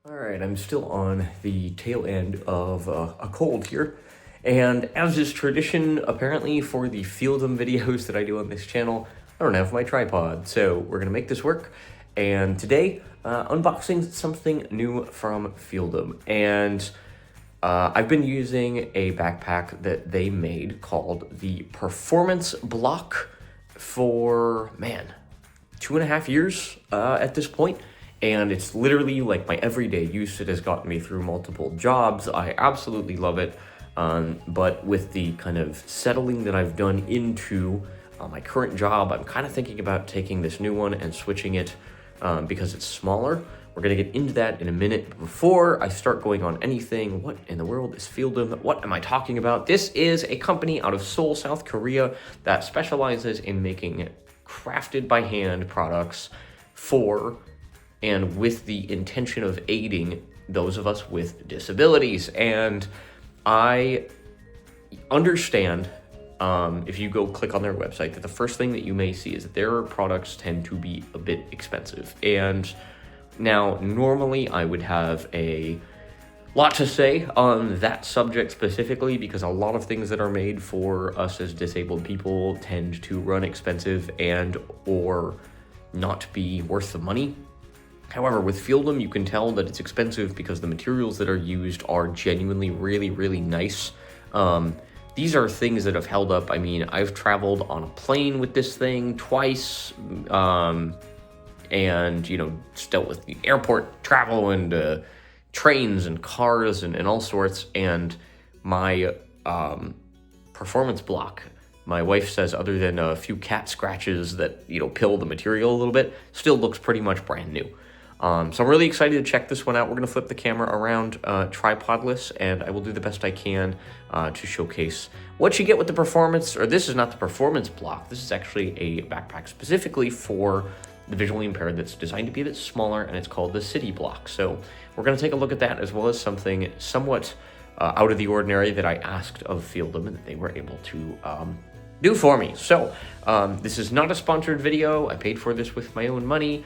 Alright, I'm still on the tail end of a cold here, and as is tradition, apparently for the Feeldom videos that I do on this channel, I don't have my tripod, so we're gonna make this work. And today, unboxing something new from Feeldom, and I've been using a backpack that they made called the Performance Block for, man, 2.5 years at this point. And it's literally like my everyday use. It has gotten me through multiple jobs. I absolutely love it. But with the kind of settling that I've done into my current job, I'm kind of thinking about taking this new one and switching it because it's smaller. We're gonna get into that in a minute. But before I start going on anything, what in the world is Feeldom? What am I talking about? This is a company out of Seoul, South Korea that specializes in making crafted by hand products for and with the intention of aiding those of us with disabilities. And I understand, if you go click on their website, that the first thing that you may see is that their products tend to be a bit expensive. And now, normally I would have a lot to say on that subject specifically, because a lot of things that are made for us as disabled people tend to run expensive and or not be worth the money. However, with Feeldom, you can tell that it's expensive because the materials that are used are genuinely really, really nice. These are things that have held up. I mean, I've traveled on a plane with this thing twice, and, you know, dealt with the airport travel and trains and cars and all sorts. And my performance block, my wife says, other than a few cat scratches that, you know, pill the material a little bit, still looks pretty much brand new. So I'm really excited to check this one out. We're going to flip the camera around tripodless, and I will do the best I can to showcase what you get with the performance, or this is not the performance block. This is actually a backpack specifically for the visually impaired that's designed to be a bit smaller, and it's called the City Block. So we're going to take a look at that, as well as something somewhat out of the ordinary that I asked of Feeldom and that they were able to do for me. So this is not a sponsored video. I paid for this with my own money.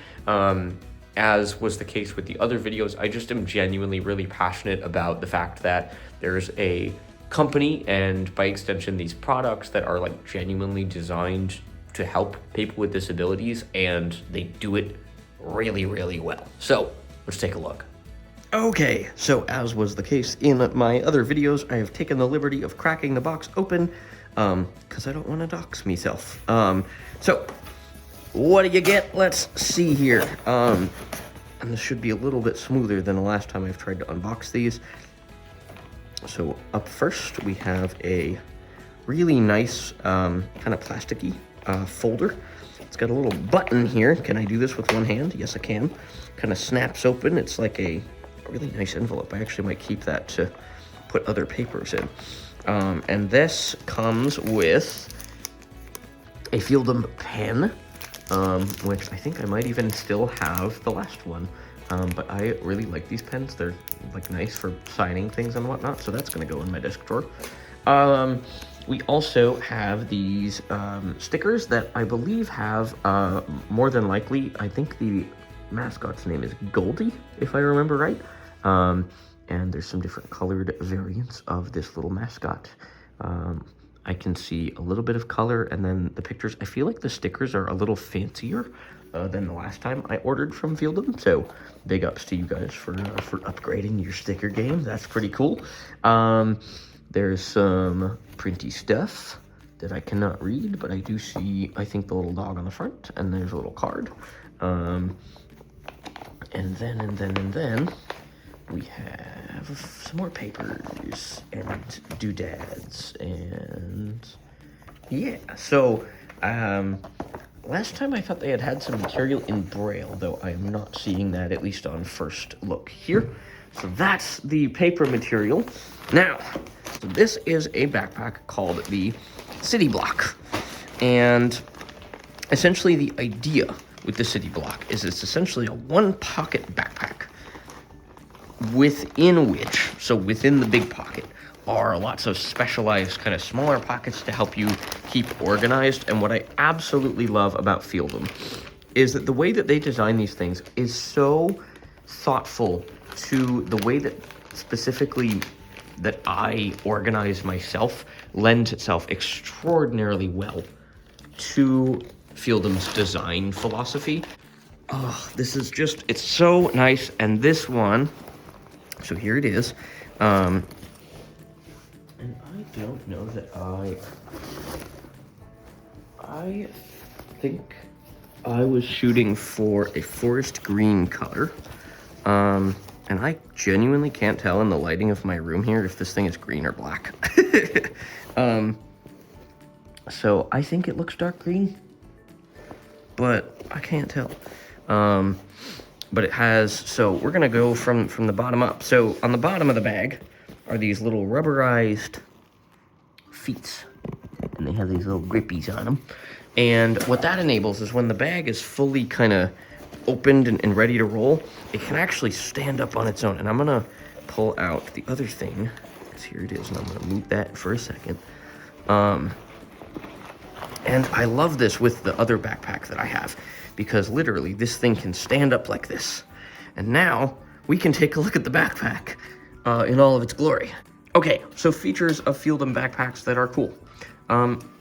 As was the case with the other videos, I just am genuinely really passionate about the fact that there's a company, and by extension these products, that are like genuinely designed to help people with disabilities, and they do it really, really well. So let's take a look. Okay, so as was the case in my other videos, I have taken the liberty of cracking the box open because I don't want to dox myself. So what do you get? Let's see here. And this should be a little bit smoother than the last time I've tried to unbox these. So up first, we have a really nice kind of plasticky folder. It's got a little button here. Can I do this with one hand? Yes, I can. Kind of snaps open. It's like a really nice envelope. I actually might keep that to put other papers in. And this comes with a Feeldom pen, which I think I might even still have the last one. But I really like these pens. They're like nice for signing things and whatnot, so that's gonna go in my desk drawer. We also have these stickers that I believe have, more than likely, I think the mascot's name is Goldie, if I remember right. And there's some different colored variants of this little mascot. I can see a little bit of color, and then the pictures, I feel like the stickers are a little fancier than the last time I ordered from Feeldom, so big ups to you guys for upgrading your sticker game. That's pretty cool. There's some printy stuff that I cannot read, but I do see, I think, the little dog on the front, and there's a little card. And then we have some more papers and doodads, and yeah. So last time I thought they had some material in Braille, though I am not seeing that, at least on first look here. So that's the paper material. Now, so this is a backpack called the City Block, and essentially the idea with the City Block is it's essentially a one-pocket backpack within which, so within the big pocket, are lots of specialized kind of smaller pockets to help you keep organized. And what I absolutely love about Feeldom is that the way that they design these things is so thoughtful to the way that specifically that I organize myself lends itself extraordinarily well to Feeldom's design philosophy. Oh, this is just, it's so nice. And this one, so here it is. And I don't know that I think I was shooting for a forest green color. And I genuinely can't tell in the lighting of my room here if this thing is green or black. So I think it looks dark green, but I can't tell. But it has, so we're gonna go from the bottom up. So on the bottom of the bag are these little rubberized feet, and they have these little grippies on them. And what that enables is when the bag is fully kind of opened and ready to roll, it can actually stand up on its own. And I'm gonna pull out the other thing, because here it is, and I'm gonna mute that for a second. And I love this with the other backpack that I have, because literally this thing can stand up like this. And now we can take a look at the backpack in all of its glory. Okay, so features of Feeldom backpacks that are cool.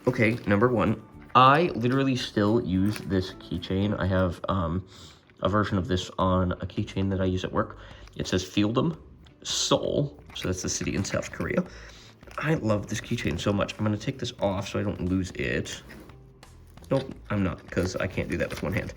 Okay, number one, I literally still use this keychain. I have a version of this on a keychain that I use at work. It says Feeldom Seoul, so that's the city in South Korea. I love this keychain so much. I'm gonna take this off so I don't lose it. Nope, I'm not, because I can't do that with one hand.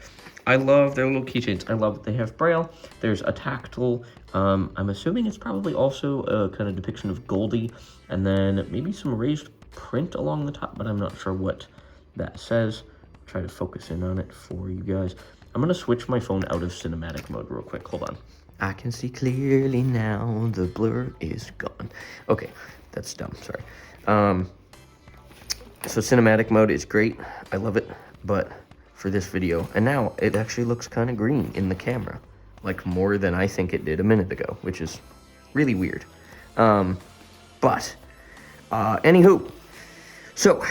I love their little keychains. I love that they have braille. There's a tactile. I'm assuming it's probably also a kind of depiction of Goldie, and then maybe some raised print along the top, but I'm not sure what that says. Try to focus in on it for you guys. I'm gonna switch my phone out of cinematic mode real quick. Hold on. I can see clearly now. The blur is gone. Okay, that's dumb. Sorry. So cinematic mode is great. I love it, but for this video, and now it actually looks kind of green in the camera, like more than I think it did a minute ago, which is really weird. But anywho, so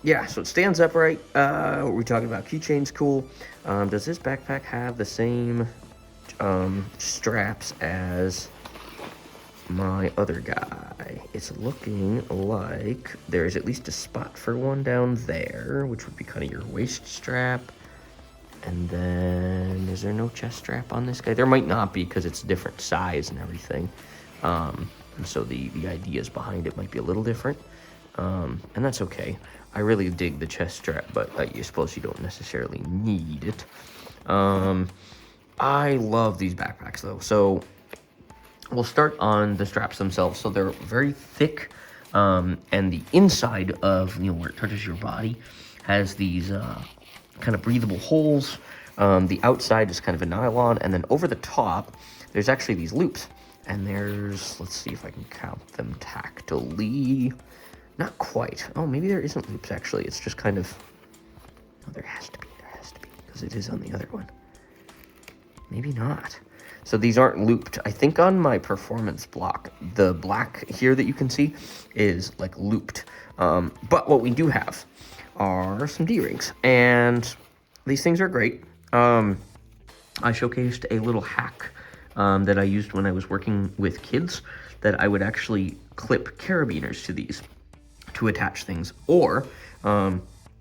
yeah, so it stands upright. We're talking about keychains, cool. Does this backpack have the same straps as my other guy? It's looking like there's at least a spot for one down there, which would be kind of your waist strap. And then, is there no chest strap on this guy? There might not be, because it's different size and everything. And so the ideas behind it might be a little different. And that's okay. I really dig the chest strap, but I suppose you don't necessarily need it. I love these backpacks though. So we'll start on the straps themselves. So they're very thick, and the inside of, where it touches your body has these kind of breathable holes. The outside is kind of a nylon, and then over the top, there's actually these loops. And there's, let's see if I can count them tactily. Not quite. Oh, maybe there isn't loops, actually. It's just kind of, oh, there has to be, because it is on the other one. Maybe not. So these aren't looped. I think on my performance block, the black here that you can see is like looped. But what we do have are some D-rings, and these things are great. I showcased a little hack that I used when I was working with kids, that I would actually clip carabiners to these to attach things. Or I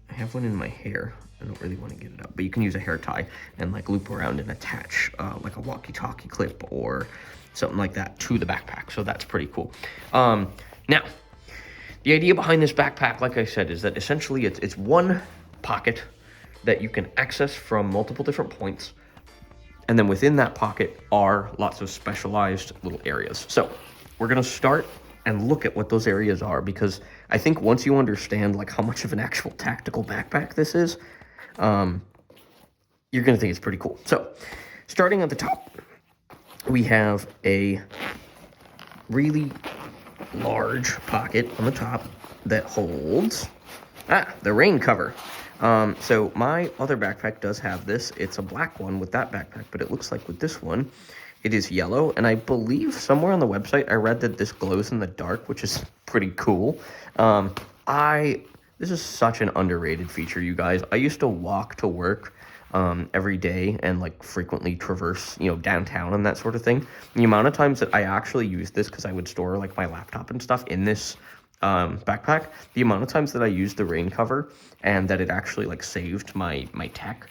have one in my hair. I don't really want to get it up, but you can use a hair tie and like loop around and attach like a walkie-talkie clip or something like that to the backpack. So that's pretty cool. Now, the idea behind this backpack, like I said, is that essentially it's one pocket that you can access from multiple different points. And then within that pocket are lots of specialized little areas. So we're going to start and look at what those areas are, because I think once you understand like how much of an actual tactical backpack this is, you're going to think it's pretty cool. So starting at the top, we have a really large pocket on the top that holds the rain cover. So my other backpack does have this. It's a black one with that backpack, but it looks like with this one, it is yellow. And I believe somewhere on the website, I read that this glows in the dark, which is pretty cool. This is such an underrated feature, you guys. I used to walk to work every day and like frequently traverse, downtown and that sort of thing. The amount of times that I actually use this, because I would store like my laptop and stuff in this backpack, the amount of times that I used the rain cover and that it actually like saved my tech.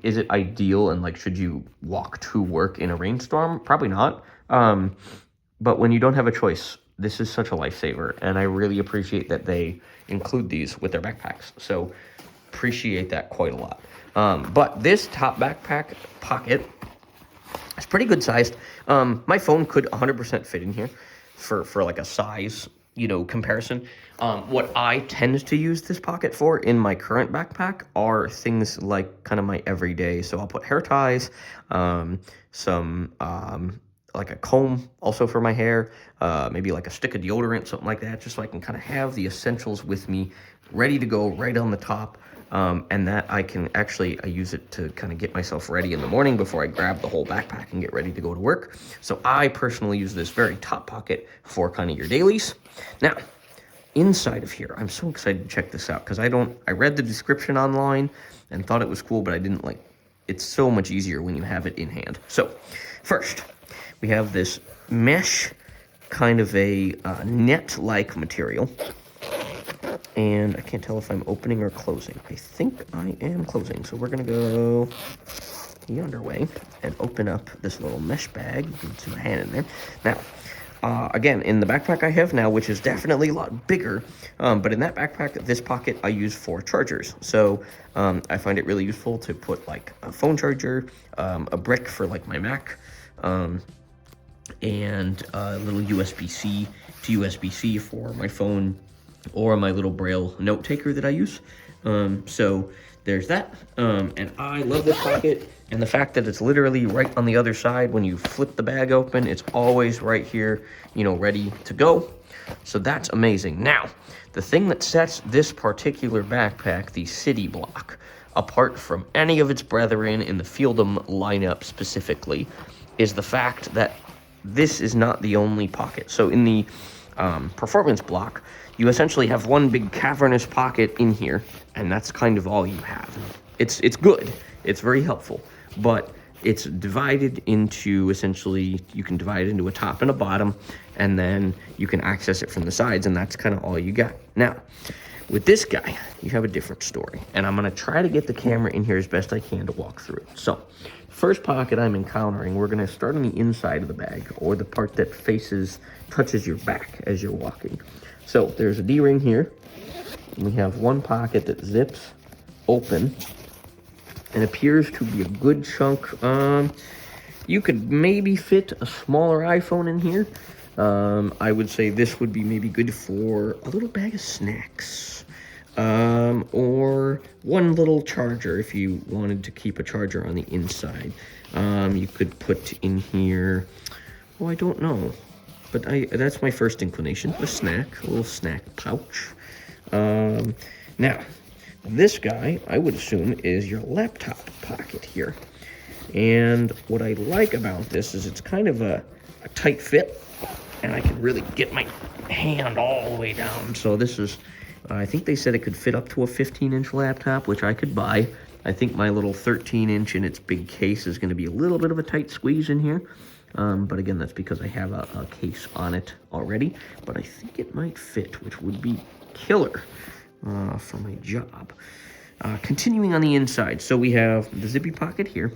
Is it ideal, and like should you walk to work in a rainstorm? Probably not. But when you don't have a choice, this is such a lifesaver, and I really appreciate that they include these with their backpacks. So appreciate that quite a lot. But this top backpack pocket is pretty good sized. My phone could 100% fit in here for like a size, comparison. What I tend to use this pocket for in my current backpack are things like kind of my everyday. So I'll put hair ties, some like a comb also for my hair, maybe like a stick of deodorant, something like that, just so I can kind of have the essentials with me ready to go right on the top. And that I use it to kind of get myself ready in the morning before I grab the whole backpack and get ready to go to work. So I personally use this very top pocket for kind of your dailies. Now, inside of here, I'm so excited to check this out because I read the description online and thought it was cool, but I didn't it's so much easier when you have it in hand. So first, we have this mesh, kind of a net-like material. And I can't tell if I'm opening or closing. I think I am closing. So we're going to go the other way and open up this little mesh bag. You can see my hand in there. Now, again, in the backpack I have now, which is definitely a lot bigger, but in that backpack, this pocket I use for chargers. So I find it really useful to put like a phone charger, a brick for like my Mac, and a little USB-C to USB-C for my phone, or my little Braille note taker that I use. So there's that. And I love this pocket, and the fact that it's literally right on the other side. When you flip the bag open, it's always right here, ready to go. So that's amazing. Now, the thing that sets this particular backpack, the City Block, apart from any of its brethren in the Feeldom lineup specifically, is the fact that this is not the only pocket. So in the performance block, you essentially have one big cavernous pocket in here, and that's kind of all you have. It's good. It's very helpful, but it's divided into, essentially, you can divide it into a top and a bottom, and then you can access it from the sides, and that's kind of all you got. Now, with this guy, you have a different story, and I'm going to try to get the camera in here as best I can to walk through it. So, first pocket I'm encountering, we're going to start on the inside of the bag, or the part that touches your back as you're walking. So there's a D-ring here. We have one pocket that zips open and appears to be a good chunk. You could maybe fit a smaller iPhone in here. I would say this would be maybe good for a little bag of snacks, or one little charger if you wanted to keep a charger on the inside. You could put in here, I don't know. But that's my first inclination, a little snack pouch. Now, this guy, I would assume, is your laptop pocket here. And what I like about this is it's kind of a tight fit, and I can really get my hand all the way down. So this is, I think they said it could fit up to a 15-inch laptop, which I could buy. I think my little 13-inch in its big case is going to be a little bit of a tight squeeze in here. But again, that's because I have a case on it already. But I think it might fit, which would be killer for my job. Continuing on the inside, so we have the zippy pocket here.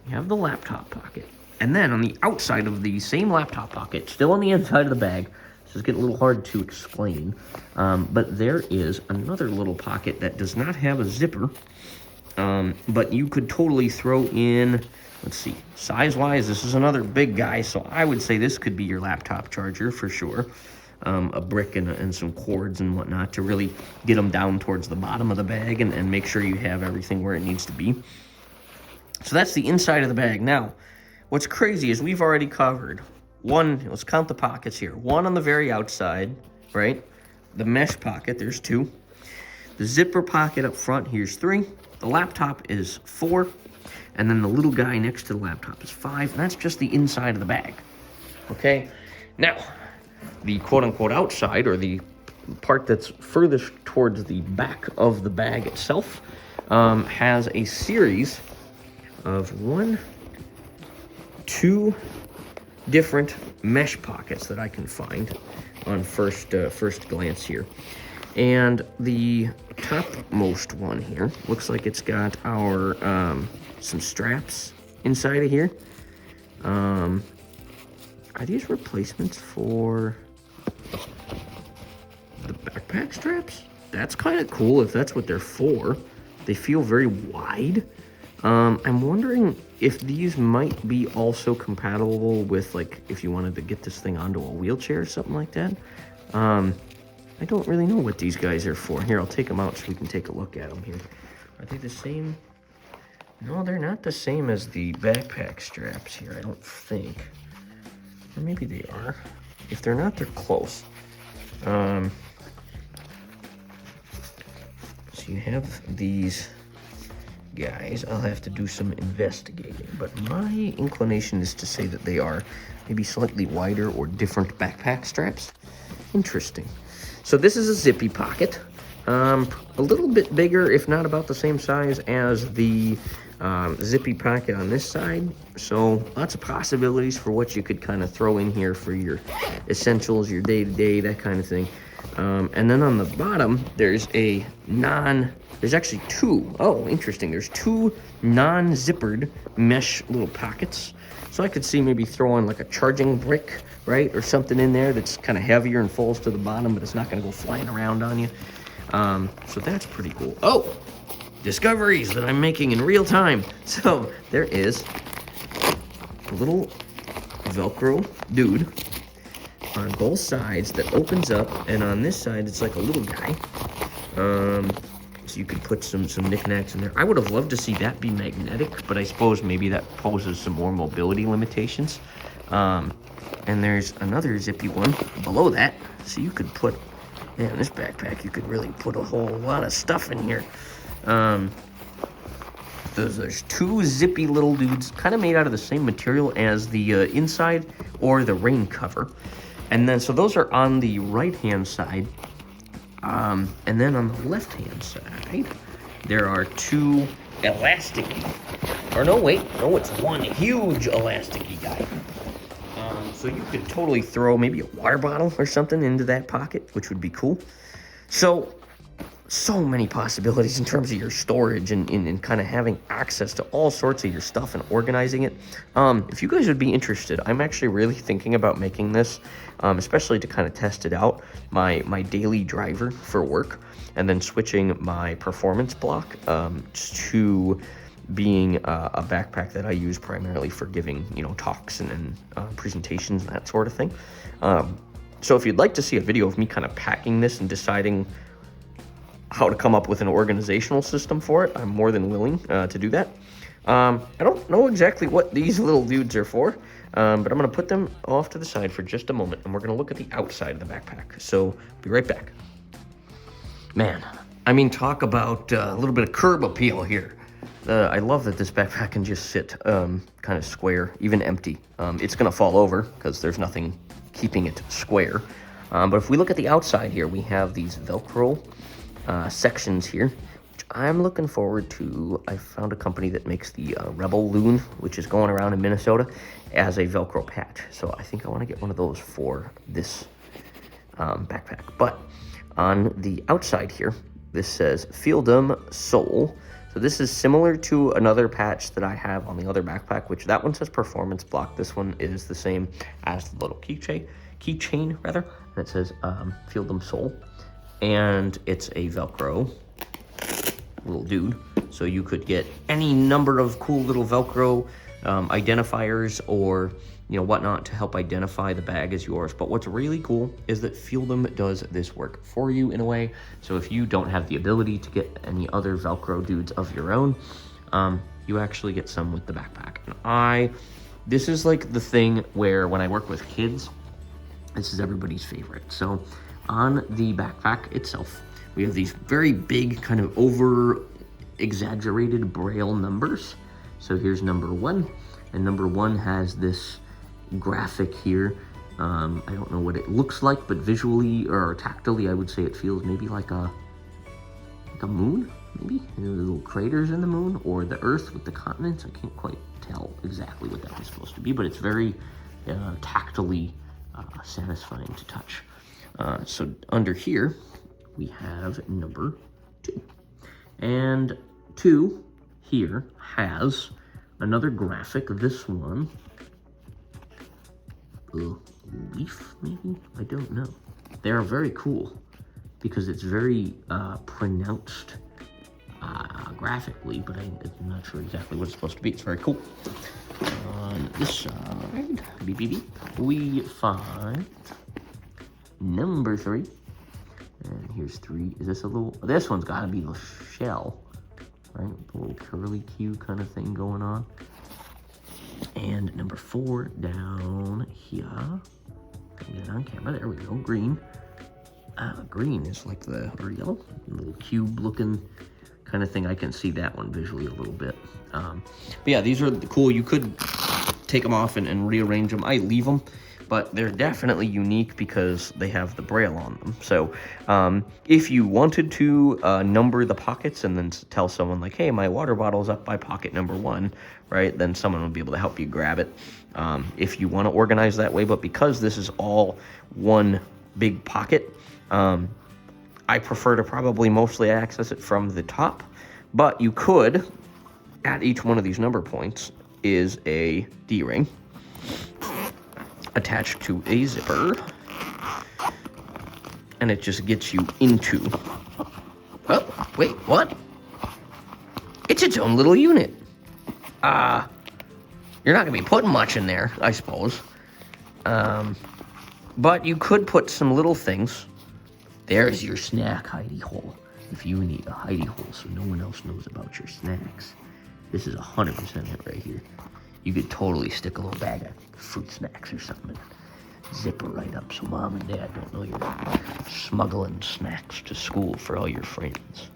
We have the laptop pocket. And then on the outside of the same laptop pocket, still on the inside of the bag, this is getting a little hard to explain, but there is another little pocket that does not have a zipper, but you could totally throw in... Let's see, size-wise, this is another big guy, so I would say this could be your laptop charger for sure. A brick and some cords and whatnot to really get them down towards the bottom of the bag and make sure you have everything where it needs to be. So that's the inside of the bag. Now, what's crazy is we've already covered one, let's count the pockets here. One on the very outside, right? The mesh pocket, there's two. The zipper pocket up front, here's 3. The laptop is 4. And then the little guy next to the laptop is 5, and that's just the inside of the bag. Okay? Now, the quote-unquote outside, or the part that's furthest towards the back of the bag itself, has a series of 2 different mesh pockets that I can find on first glance here. And the topmost one here looks like it's got our some straps inside of here. Are these replacements for the backpack straps? That's kind of cool if that's what they're for. They feel very wide. I'm wondering if these might be also compatible with, like, if you wanted to get this thing onto a wheelchair or something like that. I don't really know what these guys are for. Here, I'll take them out so we can take a look at them here. Are they the same? No, they're not the same as the backpack straps here, I don't think. Or maybe they are. If they're not, they're close. So you have these guys. I'll have to do some investigating, but my inclination is to say that they are maybe slightly wider or different backpack straps. Interesting. So this is a zippy pocket, a little bit bigger, if not about the same size as the zippy pocket on this side. So lots of possibilities for what you could kind of throw in here for your essentials, your day-to-day, that kind of thing. And then on the bottom, there's actually 2. Oh, interesting. There's 2 non-zippered mesh little pockets. So I could see maybe throwing like a charging brick, right, or something in there that's kind of heavier and falls to the bottom, but it's not going to go flying around on you. So that's pretty cool. Oh, discoveries that I'm making in real time. So there is a little Velcro dude on both sides that opens up, and on this side it's like a little guy. So you could put some knickknacks in there. I would have loved to see that be magnetic, but I suppose maybe that poses some more mobility limitations. And there's another zippy one below that, so you could put, man, this backpack, you could really put a whole lot of stuff in here. There's 2 zippy little dudes, kind of made out of the same material as the inside or the rain cover. And then, so those are on the right-hand side. And then on the left-hand side, there are 2 elasticy. Or no, wait, no, it's one huge elasticy guy. So you could totally throw maybe a water bottle or something into that pocket, which would be cool. So many possibilities in terms of your storage and kind of having access to all sorts of your stuff and organizing it. If you guys would be interested, I'm actually really thinking about making this, especially to kind of test it out, my daily driver for work, and then switching my performance block to being a backpack that I use primarily for giving, talks and presentations and that sort of thing. So if you'd like to see a video of me kind of packing this and deciding how to come up with an organizational system for it, I'm more than willing to do that. I don't know exactly what these little dudes are for, but I'm going to put them off to the side for just a moment, and we're going to look at the outside of the backpack. So, be right back. Man, I mean, talk about a little bit of curb appeal here. I love that this backpack can just sit kind of square, even empty. It's going to fall over because there's nothing keeping it square. But if we look at the outside here, we have these Velcro sections here, which I'm looking forward to. I found a company that makes the Rebel Loon, which is going around in Minnesota, as a Velcro patch. So I think I want to get one of those for this backpack. But on the outside here, this says Feeldom Sole. So this is similar to another patch that I have on the other backpack, which that one says Performance Block. This one is the same as the little keychain rather, and it says Feeldom Sole. And it's a Velcro little dude. So you could get any number of cool little Velcro identifiers or, whatnot to help identify the bag as yours. But what's really cool is that Feeldom does this work for you in a way. So if you don't have the ability to get any other Velcro dudes of your own, you actually get some with the backpack. And this is like the thing where when I work with kids, this is everybody's favorite. So on the backpack itself, we have these very big, kind of over-exaggerated Braille numbers. So here's number 1, and number 1 has this graphic here. I don't know what it looks like, but visually or tactily, I would say it feels maybe like a moon, maybe the little craters in the moon, or the Earth with the continents. I can't quite tell exactly what that was supposed to be, but it's very tactily satisfying to touch. So under here, we have number 2. And 2 here has another graphic. This one, leaf maybe? I don't know. They are very cool because it's very pronounced graphically, but I'm not sure exactly what it's supposed to be. It's very cool. On this side, we find number 3. And here's 3. Is this a little... This one's got to be the shell, right? A little curly Q kind of thing going on. And number 4 down here. Get it on camera. There we go. Green. Green is like or yellow. A little cube-looking kind of thing. I can see that one visually a little bit. But yeah, these are cool. You could take them off and rearrange them. I leave them, but they're definitely unique because they have the braille on them. So if you wanted to number the pockets and then tell someone like, hey, my water bottle's up by pocket number 1, right? Then someone will be able to help you grab it if you want to organize that way. But because this is all one big pocket, I prefer to probably mostly access it from the top. But you could, at each one of these number points, is a D-ring attached to a zipper, and it just gets you into... Oh, wait, what? It's its own little unit. You're not gonna be putting much in there, I suppose. But you could put some little things. There's your snack hidey hole. If you need a hidey hole so no one else knows about your snacks, this is 100% it right here. You could totally stick a little bag of fruit snacks or something and zip it right up so mom and dad don't know you're smuggling snacks to school for all your friends.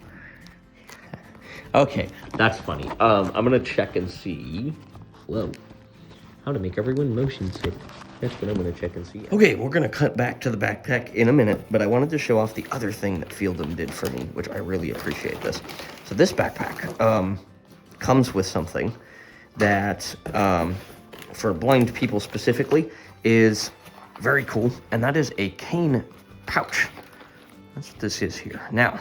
Okay, that's funny. I'm gonna check and see, how to make everyone motion sick. That's what I'm gonna check and see. Okay, we're gonna cut back to the backpack in a minute, but I wanted to show off the other thing that Feeldom did for me, which I really appreciate this. So this backpack comes with something that, for blind people specifically, is very cool, and that is a cane pouch. That's what this is here. Now,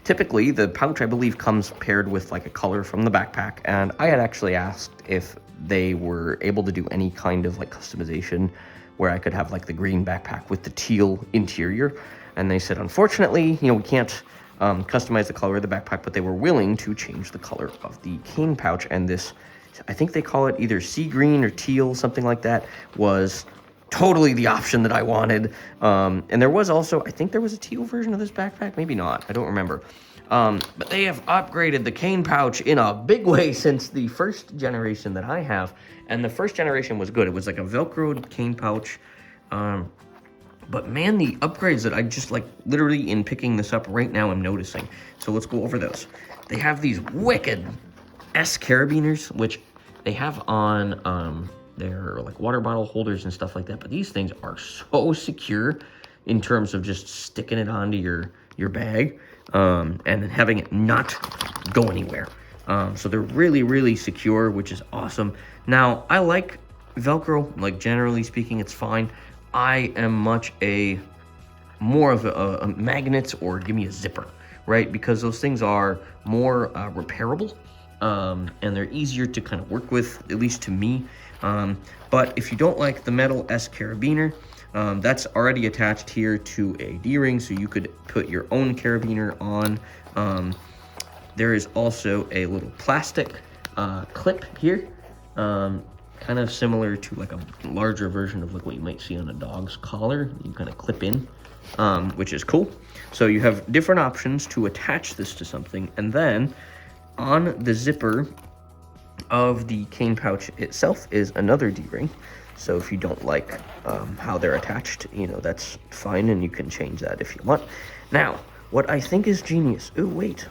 typically, the pouch, I believe, comes paired with like a color from the backpack, and I had actually asked if they were able to do any kind of like customization where I could have like the green backpack with the teal interior, and they said, unfortunately, we can't customize the color of the backpack, but they were willing to change the color of the cane pouch, and this, I think they call it either sea green or teal, something like that, was totally the option that I wanted. And there was also, I think there was a teal version of this backpack, maybe not, I don't remember. But they have upgraded the cane pouch in a big way since the first generation that I have. And the first generation was good. It was like a Velcroed cane pouch. But man, the upgrades that I just like literally in picking this up right now I'm noticing. So let's go over those. They have these wicked S carabiners, which they have on their like water bottle holders and stuff like that. But these things are so secure in terms of just sticking it onto your bag. And having it not go anywhere. So they're really, really secure, which is awesome. Now, I like Velcro, like generally speaking, it's fine. I am more of a magnets or give me a zipper, right? Because those things are more repairable, and they're easier to kind of work with, at least to me. But if you don't like the metal S carabiner, that's already attached here to a D-ring, so you could put your own carabiner on. There is also a little plastic clip here, kind of similar to like a larger version of like what you might see on a dog's collar. You kind of clip in, which is cool. So you have different options to attach this to something, and then on the zipper of the cane pouch itself is another D-ring. So if you don't like how they're attached, that's fine, and you can change that if you want. Now, what I think is genius... Oh, wait,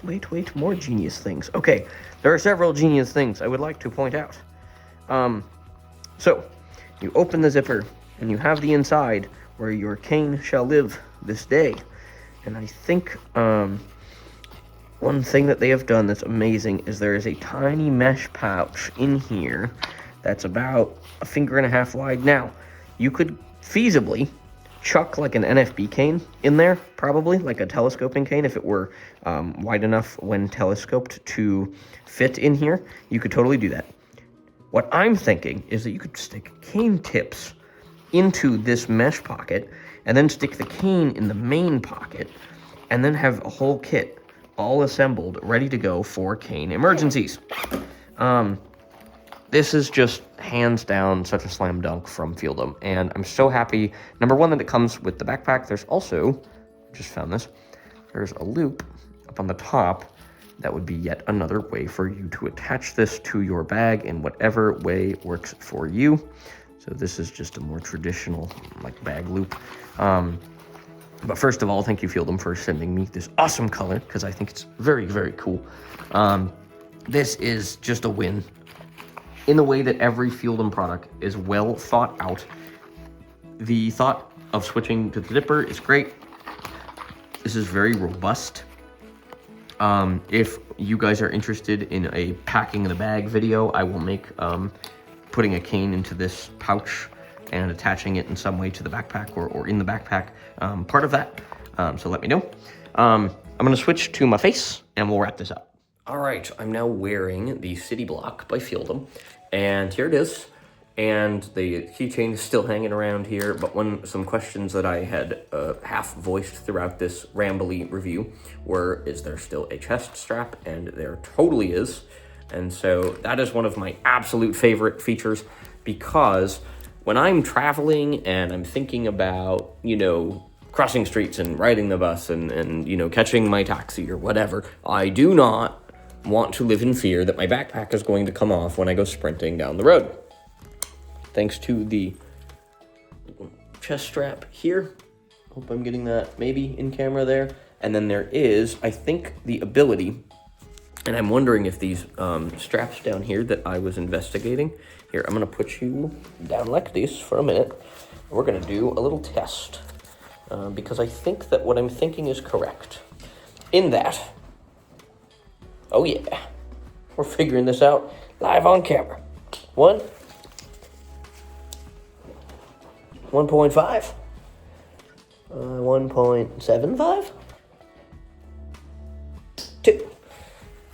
more genius things. Okay, there are several genius things I would like to point out. So, you open the zipper, and you have the inside where your cane shall live this day. And I think one thing that they have done that's amazing is there is a tiny mesh pouch in here that's about a finger and a half wide. Now, you could feasibly chuck like an NFB cane in there, probably like a telescoping cane, if it were wide enough when telescoped to fit in here. You could totally do that. What I'm thinking is that you could stick cane tips into this mesh pocket and then stick the cane in the main pocket and then have a whole kit all assembled, ready to go for cane emergencies. This is just hands down such a slam dunk from Feeldom, and I'm so happy, number one, that it comes with the backpack. There's also, just found this, there's a loop up on the top that would be yet another way for you to attach this to your bag in whatever way works for you. So this is just a more traditional like bag loop. But first of all, thank you, Feeldom, for sending me this awesome color, because I think it's very, very cool. This is just a win in the way that every Feeldom product is well thought out. The thought of switching to the Dipper is great. This is very robust. If you guys are interested in a packing the bag video, I will make putting a cane into this pouch and attaching it in some way to the backpack or in the backpack part of that. So let me know. I'm gonna switch to my face and we'll wrap this up. All right, I'm now wearing the City Block by Feeldom, and here it is. And the keychain is still hanging around here, but some questions that I had half voiced throughout this rambly review were, is there still a chest strap? And there totally is. And so that is one of my absolute favorite features, because when I'm traveling and I'm thinking about, crossing streets and riding the bus and catching my taxi or whatever, I do not want to live in fear that my backpack is going to come off when I go sprinting down the road. Thanks to the chest strap here. Hope I'm getting that maybe in camera there. And then there is, I think, the ability, and I'm wondering if these straps down here that I was investigating, here, I'm gonna put you down like this for a minute. We're gonna do a little test because I think that what I'm thinking is correct. In that, oh yeah, we're figuring this out live on camera. 1.5, 1.75, 2.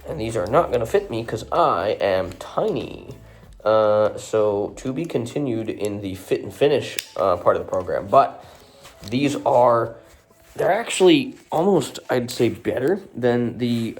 And these are not gonna fit me because I am tiny. So to be continued in the fit and finish part of the program. But these they're actually almost, I'd say, better than the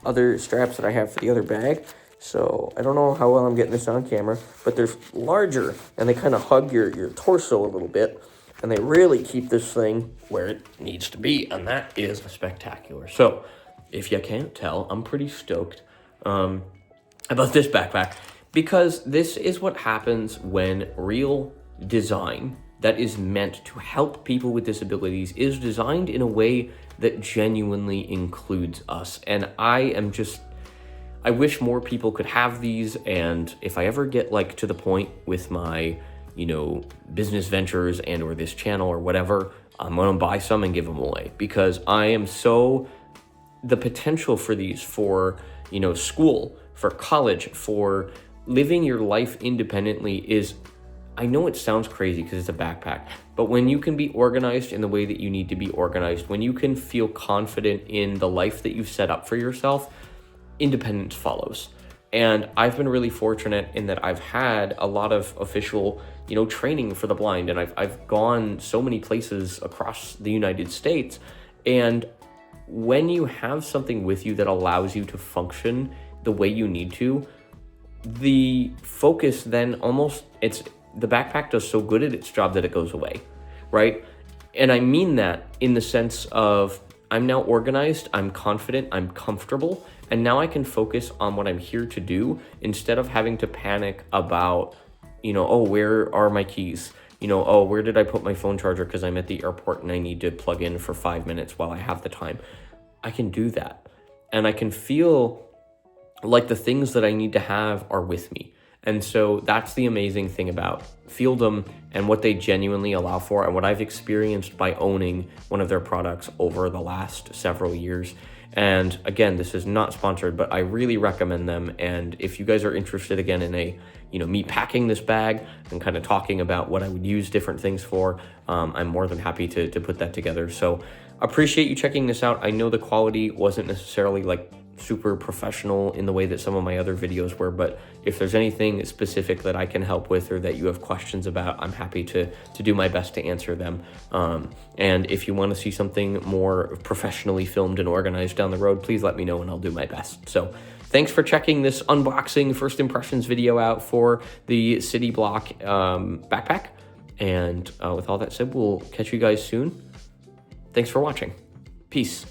other straps that I have for the other bag. So I don't know how well I'm getting this on camera, but they're larger and they kind of hug your torso a little bit, and they really keep this thing where it needs to be, and that is spectacular. So if you can't tell, I'm pretty stoked about this backpack, because this is what happens when real design that is meant to help people with disabilities is designed in a way that genuinely includes us. And I wish more people could have these, and if I ever get to the point with my, business ventures and or this channel or whatever, I'm gonna buy some and give them away, because I am the potential for these for, school, for college, for living your life independently is, I know it sounds crazy because it's a backpack, but when you can be organized in the way that you need to be organized, when you can feel confident in the life that you've set up for yourself, independence follows. And I've been really fortunate in that I've had a lot of official, training for the blind, and I've gone so many places across the United States. And when you have something with you that allows you to function the way you need to, the focus then the backpack does so good at its job that it goes away, right? And I mean that in the sense of, I'm now organized, I'm confident, I'm comfortable, and now I can focus on what I'm here to do instead of having to panic about, oh, where are my keys? Oh, where did I put my phone charger because I'm at the airport and I need to plug in for 5 minutes while I have the time. I can do that. And I can feel like the things that I need to have are with me. And so that's the amazing thing about Feeldom and what they genuinely allow for, and what I've experienced by owning one of their products over the last several years. And again, this is not sponsored, but I really recommend them. And if you guys are interested again in me packing this bag and kind of talking about what I would use different things for, I'm more than happy to put that together. So appreciate you checking this out. I know the quality wasn't necessarily like super professional in the way that some of my other videos were, but if there's anything specific that I can help with or that you have questions about, I'm happy to do my best to answer them. And if you want to see something more professionally filmed and organized down the road, please let me know and I'll do my best. So thanks for checking this unboxing first impressions video out for the City Block backpack. And with all that said, we'll catch you guys soon. Thanks for watching. Peace.